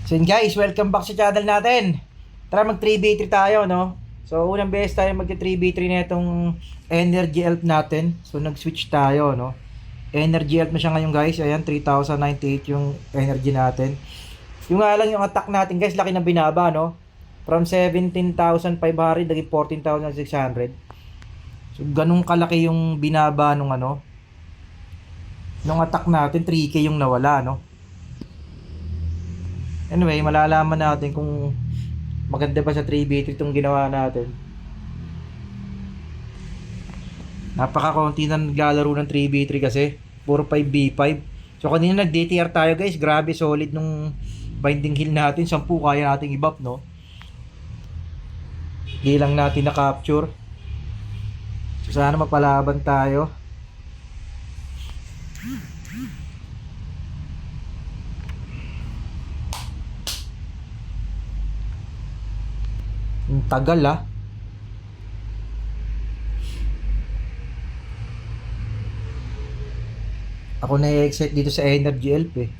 So yun guys, welcome back sa channel natin. Tara mag 3v3 tayo, no? So unang beses tayo mag 3v3 na itong Energy Elf natin. So nag-switch tayo, no? Energy Elf na siya ngayon guys. Ayan, 3098 yung energy natin. Yung nga lang yung attack natin guys, laki na binaba, no? From 17,500 naging 14,600. So ganun kalaki yung binaba nung ano. Nung attack natin, 3k yung nawala, no? Anyway, malalaman natin kung maganda ba sa 3v3 itong ginawa natin. Napaka-konti na naglalaro ng 3v3 kasi. Puro 5v5. So kanina nag-DTR tayo guys. Grabe solid nung binding heal natin. 10 kaya nating i-buff, no? Hindi lang natin na-capture. So sana mapalaban tayo. Ang tagal Ako na-excite dito sa Energy Elf eh.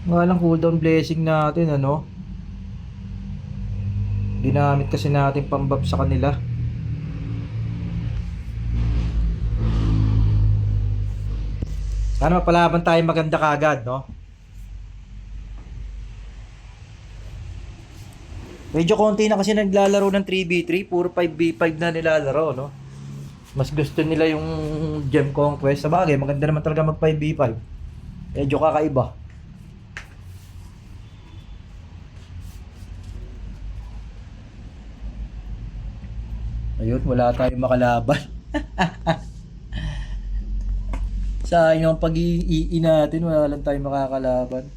Nga lang cooldown blessing natin ano. Ginamit kasi natin pambab sa kanila. Sana mapalaban tayo maganda kagad, no? Medyo konti na kasi naglalaro ng 3v3, puro 5v5 na nilalaro, no? Mas gusto nila yung Gem Conquest. Sa bagay, maganda naman talaga mag 5v5. Medyo kakaiba. Ayun, wala tayong makalaban. Sayang yung pag-ii natin, wala lang tayong makakalaban.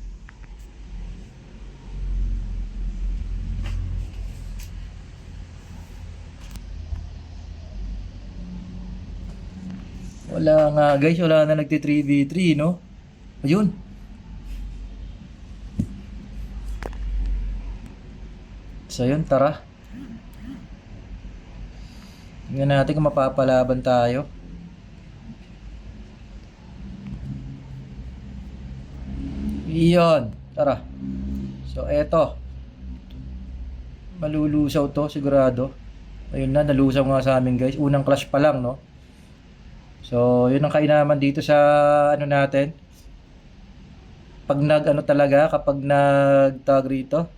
Wala nga guys, wala na nagti 3v3, no? Ayun. So yun, tara. Tingnan natin kung mapapalaban tayo. Iyon, tara. So eto. Malulusaw to sigurado. Ayun na, nalusaw nga sa amin guys. Unang clash pa lang, no? So, yun ang kainaman dito sa ano natin. Pag nag-ano talaga, kapag nag-tag rito.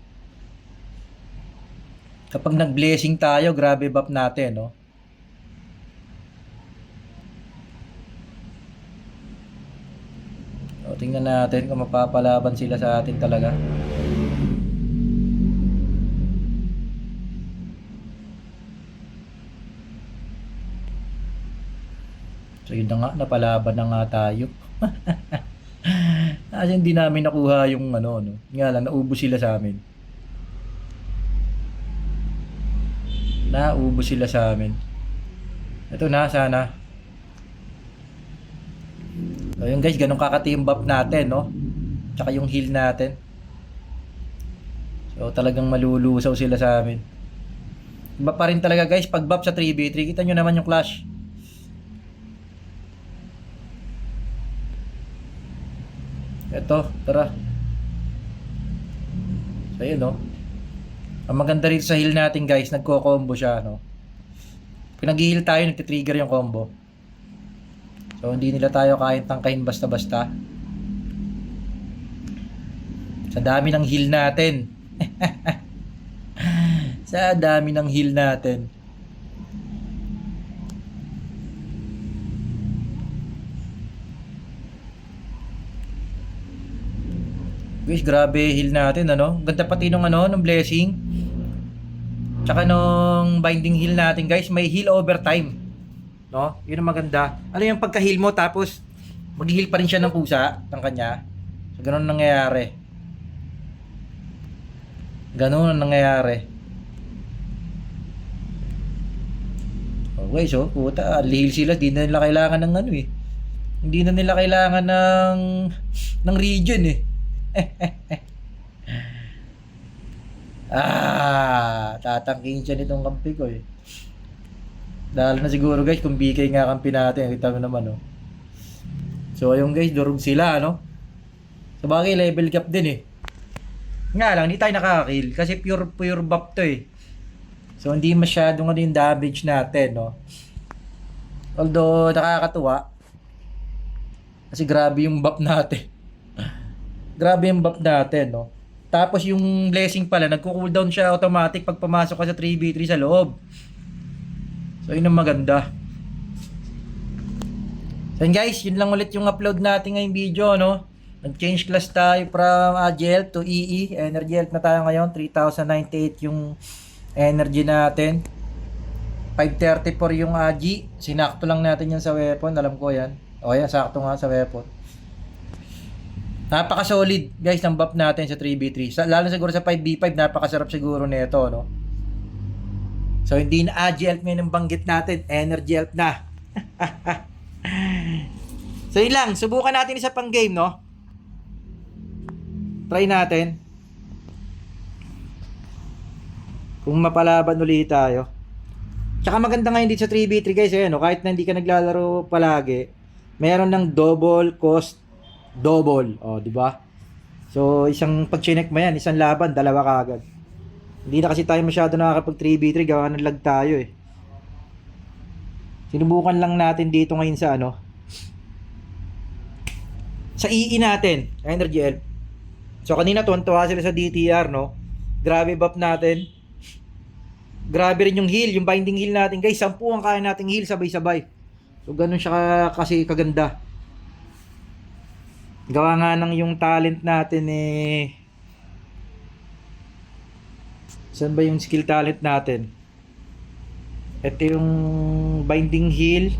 Kapag nag-blessing tayo, grabe buff natin, no? So, tingnan natin kung mapapalaban sila sa atin talaga. So yun na nga, napalaban na nga tayo. Kasi hindi namin nakuha yung ano. Nga lang, naubos sila sa amin. Naubos sila sa amin. Ito na, sana. So yun guys, ganun kakati yung buff natin, no? Tsaka yung heal natin. So talagang malulusaw sila sa amin. Iba pa rin talaga guys, pag buff sa 3v3, kita nyo naman yung clash. Ito, tara. So yun, no? Ang maganda rito sa heal natin guys, nagko-combo siya, no? Pinag-heal tayo, nagtitrigger yung combo. So hindi nila tayo kayang tangkahin basta-basta. Sa dami ng heal natin. Sa dami ng heal natin. Guys, grabe heal natin, ano? Ganda pati nung ano, nung blessing. Tsaka nung binding heal natin, guys, may heal overtime. No? Yun ang maganda. Ano yung pagka-heal mo, tapos mag-heal pa rin siya ng kusa, ng kanya. So, ganun ang nangyayari. Ganun ang nangyayari. Okay, so, puta, heal sila. Di na nila kailangan ng ano eh. Hindi na nila kailangan ng region eh. Tatangking siya nitong kampi ko eh. Dahil na siguro guys kung BK nga kampi natin, kita mo naman, oh. So ayun guys, durog sila, ano? Sabagay level cap din eh. Nga lang, hindi tayo nakaka-kill kasi pure buff to eh. So hindi masyadong ano yung damage natin, no? Although nakakatuwa kasi grabe yung buff natin. Grabe yung buff natin, no? Tapos yung blessing pala, nagko-cooldown siya automatic pag pumasok ka sa 3v3 sa loob. So yun ang maganda. So yun guys, yun lang ulit yung upload natin ngayong video, no? Nag-change class tayo from AGL to EE. Energy health na tayo ngayon. 3,098 yung energy natin. 534 yung AG. Sinakto lang natin yan sa weapon. Alam ko yan. O yan, sakto nga sa weapon. Napaka-solid guys ng buff natin sa 3v3. Lalo siguro sa 5v5, napakasarap siguro nito, no? So hindi na AG health ngayon ang banggit natin. Energy health na. So yun lang. Subukan natin isa pang game, no? Try natin. Kung mapalaban ulit tayo. Tsaka maganda ngayon dito sa 3v3 guys, no? Kahit na hindi ka naglalaro palagi, meron ng double cost double. O, di ba? So, isang pag-chinek mo yan, isang laban, dalawa kaagad. Hindi na kasi tayo masyado nakakapag 3v3, gawa ng lag tayo eh. Sinubukan lang natin dito ngayon sa ano. Sa EE natin, Energy Elf. So kanina tuwan-tuwa sila sa DTR, no? Grabe buff natin. Grabe rin yung heal, yung binding heal natin, guys. 10 ang kaya nating heal sabay-sabay. So ganun siya kasi kaganda. Gawa nga ng yung talent natin eh. Saan ba yung skill talent natin? Ito yung binding heal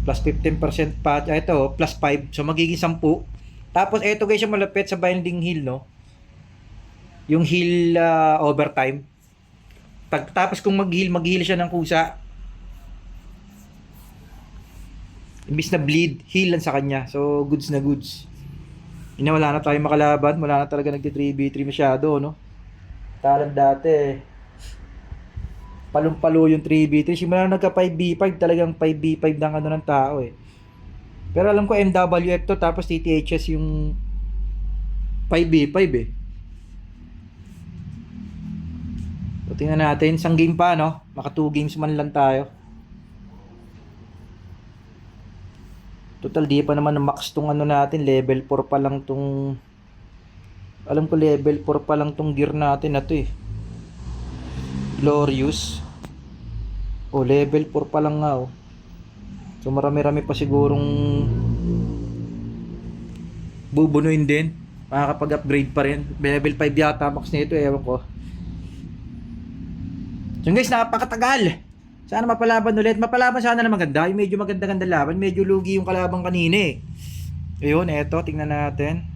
plus 15% patch. Ito plus 5. So magiging 10. Tapos ito guys yung malapit sa binding heal, no? Yung heal overtime. Tapos kung mag-heal siya ng kusa. Imbis na bleed, heal lang sa kanya. So goods na goods. Yun, wala na tayong makalaban. Wala na talaga nagti-3v3 masyado, no? Talent dati palong-palo yung 3v3. Simula na nagka 5v5, talagang 5v5 ng ano ng tao eh. Pero alam ko MWF to, tapos TTHS yung 5v5 eh. So tingnan natin, isang game pa, no? Maka 2 games man lang tayo. Total di pa naman max tong ano natin, level 4 pa lang tong, alam ko level 4 pa lang tong gear natin na to eh. Glorious. Oh, level 4 pa lang nga oh. So marami-rami pa sigurong bubunuin din. Makakapag-upgrade pa rin. Level 5 yata max nito, ewan ko. So guys, napakatagal. Sana mapalaban ulit. Mapalaban sana na maganda. Yung medyo maganda-ganda laban. Medyo lugi yung kalabang kanina eh. Ayun, eto. Tingnan natin.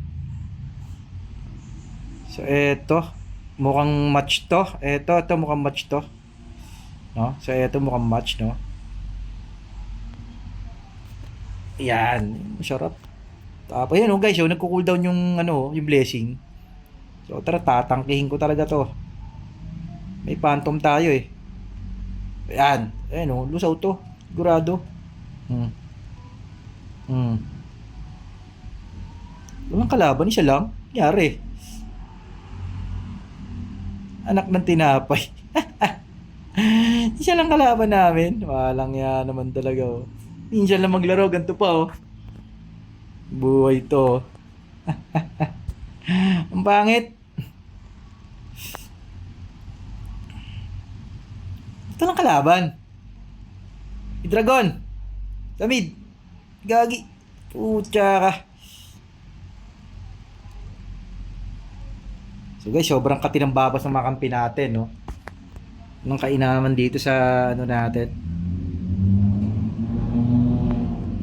So eto. Mukhang match to. Eto mukhang match to. No? So eto mukhang match, no? Yan. Masarap. Tapos yan oh guys. So nagko-cooldown yung ano, yung blessing. So tara, tatangkihin ko talaga to. May phantom tayo eh. Ayan. Ayan o. Lusaw to. Sigurado. Walang kalaban. Isa lang. Nangyari. Anak ng tinapay. Isa lang kalaban namin. Walang yan naman talaga o. Minsan lang maglaro. Ganito pa o. Buhay to. Ang pangit. Ito lang kalaban. Dragon. Samid. Gagi. Pucha ka. So guys, sobrang katinang babas ng mga kampi natin, no? Nung kainaman dito sa ano natin.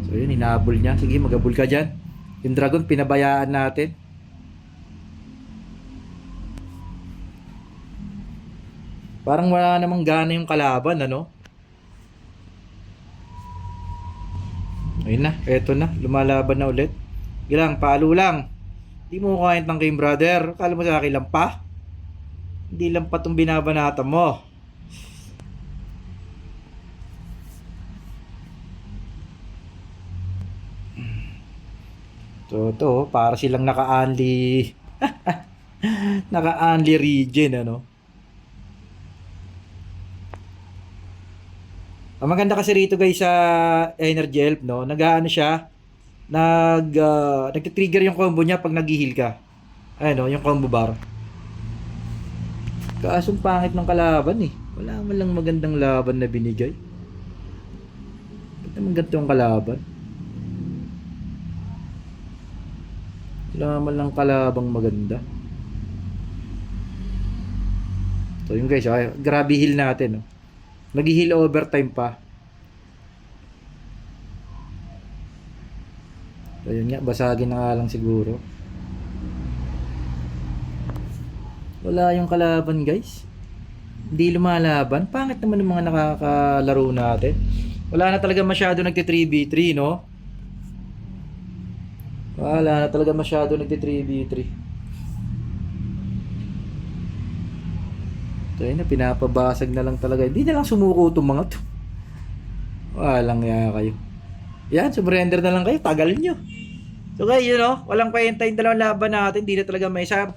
So yun, hinabol niya. Sige, magabol ka dyan. Yung dragon, pinabayaan natin. Parang wala namang gana yung kalaban, ano? Ayun na, eto na. Lumalaban na ulit. Gilang, palo lang. Hindi mo kahit ng game, brother. Akala mo sa akin lang pa? Hindi lang pa itong binabanata mo. So, ito, para silang naka-unli. Naka-only regen, ano. Ang maganda kasi rito guys sa Energy Help, no, nag-aano siya, nagti-trigger yung combo niya pag nag-heal ka. Ayun, no, yung combo bar. Kaasong pangit ng kalaban eh. Wala man lang magandang laban na binigay. Ba't naman ganito yung kalaban? Wala man lang kalabang maganda. So yung guys, ay, grabe heal natin. No? Nag-heal overtime pa. So yun nga, basagin na nga lang siguro. Wala yung kalaban guys. Hindi lumalaban. Pangit naman yung mga nakakalaro natin. Wala na talaga masyado nagti-3v3, no? Wala na talaga masyado nagti-3v3. So yun na, pinapabasag na lang talaga. Hindi na lang sumuko itong mga to. Walang ya kayo. Yan, surrender na lang kayo. Tagal nyo. So guys, you know, walang pahintayin dalawang laban natin. Hindi na talaga may isa.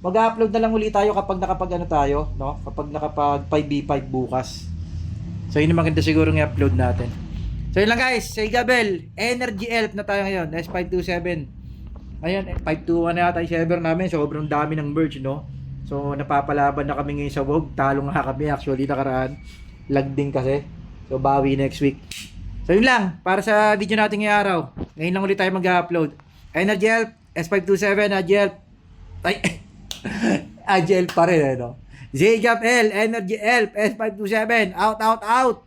Mag-upload na lang ulit tayo kapag nakapag ano tayo, no? Kapag nakapag 5v5 bukas. So yun yung maganda siguro ng upload natin. So yun lang guys, say Gabel, Energy Elf na tayo ngayon, S527. Ngayon, 521 na yata yung server namin, sobrang dami ng merge, no? So napapalaban na kami ngayon sa WoW, talo nga kami actually nakaraan. Lag din kasi. So bawi next week. So yun lang, para sa video natin ngayong araw. Ngayon lang ulit tayo mag-upload. Energy Elf, S527, Energy Elf. Ay, Agile pa rin, ano? Zigap L, Energy Elf, S527, out, out, out!